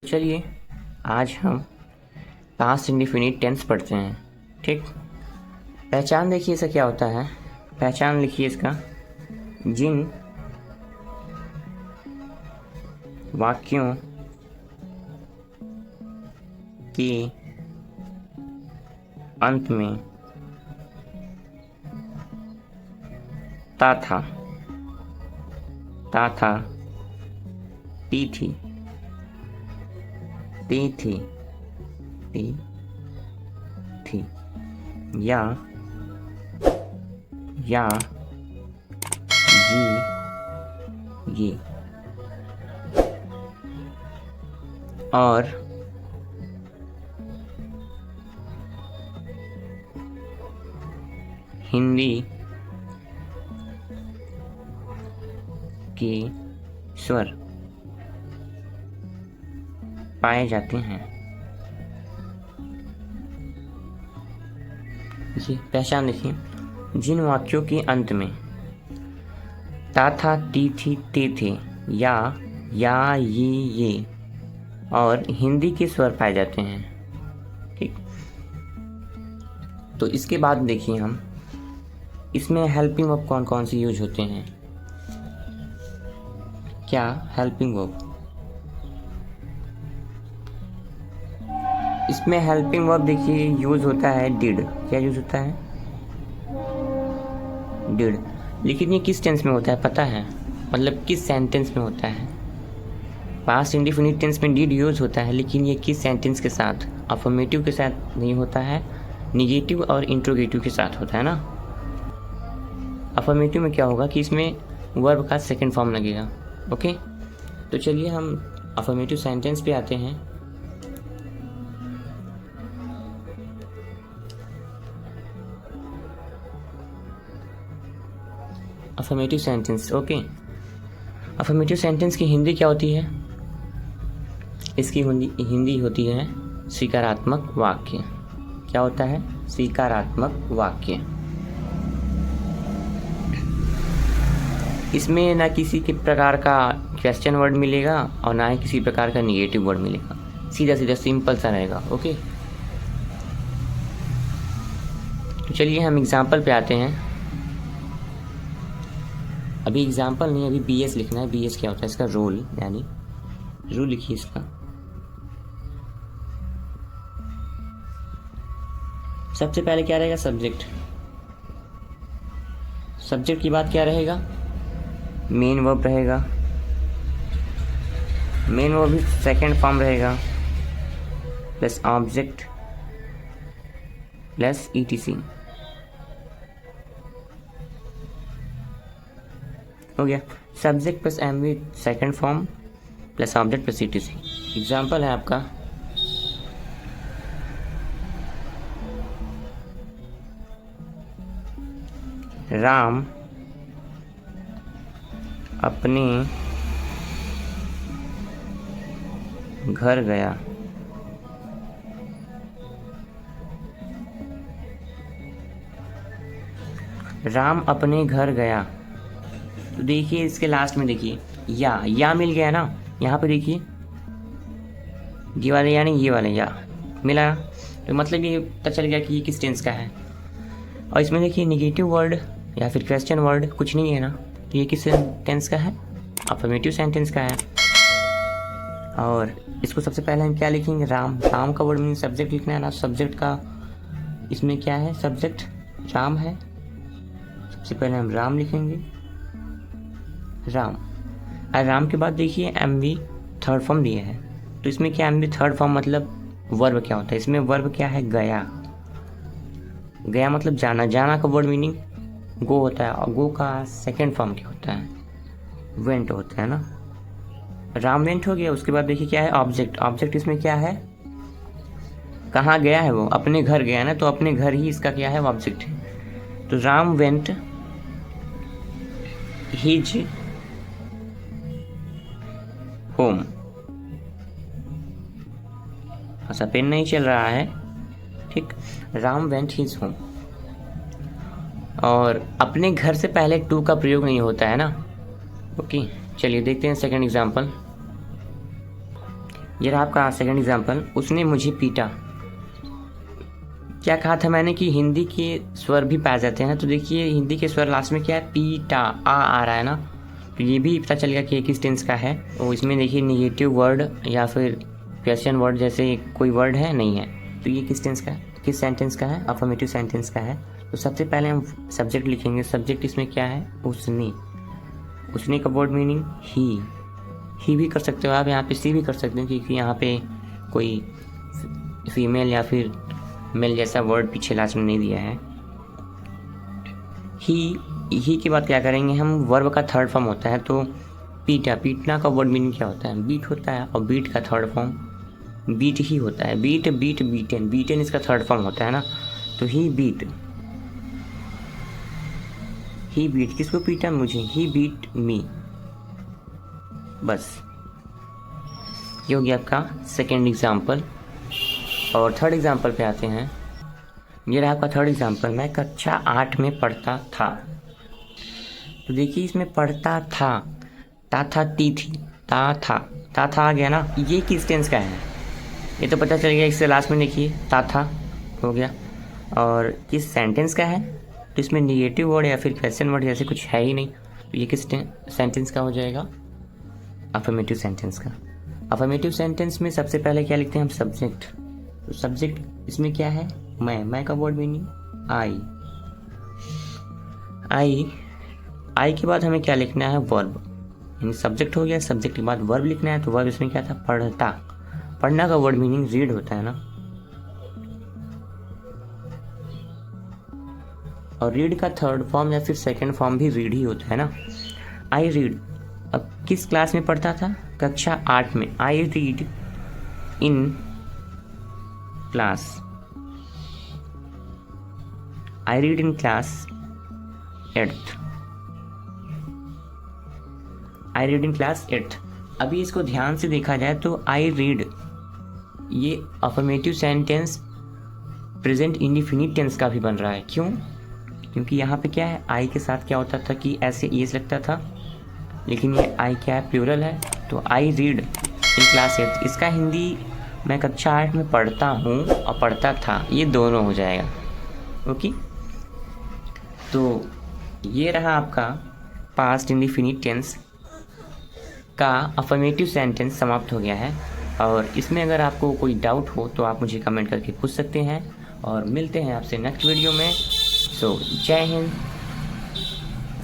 चलिए आज हम पास्ट इंडेफिनिट टेंस पढ़ते हैं। ठीक, पहचान देखिए इसका क्या होता है। पहचान लिखिए इसका, जिन वाक्यों के अंत में ता था, टी थी, ती थी, या जी और हिंदी के स्वर पाए जाते हैं। जी, पहचान देखिए, जिन वाक्यों के अंत में ता था, ती थी, ते थे, या ये और हिंदी के स्वर पाए जाते हैं। ठीक, तो इसके बाद देखिए हम इसमें हेल्पिंग वर्ब कौन कौन से यूज होते हैं। क्या हेल्पिंग वर्ब, इसमें हेल्पिंग वर्ब देखिए यूज होता है डिड। क्या यूज होता है? डिड। लेकिन ये किस टेंस में होता है पता है? मतलब किस सेंटेंस में होता है? पास्ट इंडेफिनिट टेंस में डिड यूज होता है, लेकिन ये किस सेंटेंस के साथ? अफर्मेटिव के साथ नहीं होता है, निगेटिव और इंट्रोगेटिव के साथ होता है ना। अफर्मेटिव में क्या होगा कि इसमें वर्ब का सेकंड फॉर्म लगेगा। ओके, तो चलिए हम अफर्मेटिव सेंटेंस पे आते हैं। Affirmative sentence, okay. Affirmative sentence की हिंदी क्या होती है? इसकी हिंदी होती है स्वीकारात्मक वाक्य। क्या होता है? स्वीकारात्मक वाक्य। इसमें ना किसी के प्रकार का क्वेश्चन वर्ड मिलेगा और ना ही किसी प्रकार का निगेटिव वर्ड मिलेगा, सीधा सीधा सिंपल सा रहेगा। ओके, तो चलिए हम एग्जाम्पल पे आते हैं। अभी एग्जाम्पल नहीं, अभी बीएस लिखना है। बीएस क्या होता है? इसका रोल, यानी रूल लिखिए इसका। सबसे पहले क्या रहेगा? सब्जेक्ट। सब्जेक्ट की बात क्या रहेगा? मेन वर्ब रहेगा। मेन वर्ब भी सेकंड फॉर्म रहेगा, प्लस ऑब्जेक्ट प्लस ईटीसी। हो गया, subject plus MV second form plus object plus ETC. Example है आपका, राम अपने घर गया। राम अपने घर गया। तो देखिए इसके लास्ट में देखिए या मिल गया ना। यहाँ पे देखिए ये वाले यानी ये वाले या मिला, तो मतलब ये पता चल गया कि ये किस टेंस का है। और इसमें देखिए निगेटिव वर्ड या फिर क्वेश्चन वर्ड कुछ नहीं है ना, तो ये किस टेंस का है? अफर्मेटिव सेंटेंस का है। और इसको सबसे पहले हम क्या लिखेंगे? राम। राम का वर्ड मीन सब्जेक्ट लिखना है ना। सब्जेक्ट का इसमें क्या है? सब्जेक्ट राम है। सबसे पहले हम राम लिखेंगे, राम। और राम के बाद देखिए एमवी थर्ड फॉर्म दिया है, तो इसमें क्या एमवी थर्ड फॉर्म मतलब वर्ब क्या होता है? इसमें वर्ब क्या है? गया। गया मतलब जाना। जाना का वर्ड मीनिंग गो होता है, और गो का सेकंड फॉर्म क्या होता है? वेंट होता है ना। राम वेंट हो गया। उसके बाद देखिए क्या है? ऑब्जेक्ट। ऑब्जेक्ट इसमें क्या है? कहाँ गया है वो? अपने घर गया ना, तो अपने घर ही इसका क्या है? ऑब्जेक्ट है। तो राम वेंट हिज होम। ऐसा पेन नहीं चल रहा है, ठीक। Ram went his home. और अपने घर से पहले टू का प्रयोग नहीं होता है ना। ओके, चलिए देखते हैं सेकंड एग्जांपल। ये रहा आपका सेकंड एग्जाम्पल, उसने मुझे पीटा। क्या कहा था मैंने कि हिंदी के स्वर भी पाए जाते हैं, तो देखिए हिंदी के स्वर लास्ट में क्या है, पीटा, आ रहा है ना, तो ये भी पता चलेगा कि किस टेंस का है। और इसमें देखिए निगेटिव वर्ड या फिर क्वेश्चन वर्ड जैसे कोई वर्ड है नहीं है, तो ये किस टेंस का है, किस सेंटेंस का है, अफर्मेटिव सेंटेंस का है। तो सबसे पहले हम सब्जेक्ट लिखेंगे। सब्जेक्ट इसमें क्या है, उसने। उसने का वर्ड मीनिंग ही भी कर सकते हो आप, यहाँ पे सी भी कर सकते हो, क्योंकि यहाँ पे कोई फीमेल या फिर मेल जैसा वर्ड पीछे लास्ट में नहीं दिया है। ही के बाद क्या करेंगे हम, वर्ब का थर्ड फॉर्म होता है, तो पीटा, पीटना का वर्ड मीनिंग क्या होता है, बीट होता है, और बीट का थर्ड फॉर्म बीट ही होता है। बीटन इसका थर्ड फॉर्म होता है ना, तो ही बीट किसको पीटा, मुझे, ही बीट मी। बस ये हो गया आपका सेकेंड एग्जाम्पल। और थर्ड एग्जाम्पल पे आते हैं। ये रहा आपका थर्ड एग्जाम्पल, मैं कक्षा 8 में पढ़ता था। तो देखिए इसमें पढ़ता था, ता था, ती थी, ता था आ गया ना, ये किस टेंस का है, ये तो पता चल गया, इससे लास्ट में देखिए ता था हो गया। और किस सेंटेंस का है, तो इसमें निगेटिव वर्ड या फिर क्वेश्चन वर्ड जैसे कुछ है ही नहीं, तो ये किस सेंटेंस का हो जाएगा, अफर्मेटिव सेंटेंस का। अफर्मेटिव सेंटेंस में सबसे पहले क्या लिखते हैं हम, सब्जेक्ट। तो सब्जेक्ट इसमें क्या है, मैं का वर्ड मीनिंग आई के बाद हमें क्या लिखना है, वर्ब। यानी सब्जेक्ट हो गया, सब्जेक्ट के बाद वर्ब लिखना है, तो वर्ब इसमें क्या था, पढ़ता। पढ़ना का वर्ड मीनिंग रीड होता है ना, और रीड का थर्ड फॉर्म या फिर सेकंड फॉर्म भी रीड ही होता है ना। आई रीड, अब किस क्लास में पढ़ता था, कक्षा 8 में। I read in class, I read in class 8th, I read in class 8th। अभी इसको ध्यान से देखा जाए तो आई रीड ये affirmative sentence present indefinite tense का भी बन रहा है। क्यों, क्योंकि यहाँ पे क्या है, आई के साथ क्या होता था कि ऐसे ईएस लगता था, लेकिन ये आई क्या है, प्लूरल है, तो I read in class 8th, इसका हिंदी मैं कक्षा 8 में पढ़ता हूँ और पढ़ता था, ये दोनों हो जाएगा। ओके, तो ये रहा आपका पास्ट इंडिफिनिट टेंस का अफर्मेटिव सेंटेंस समाप्त हो गया है। और इसमें अगर आपको कोई डाउट हो तो आप मुझे कमेंट करके पूछ सकते हैं, और मिलते हैं आपसे नेक्स्ट वीडियो में। सो जय हिंद।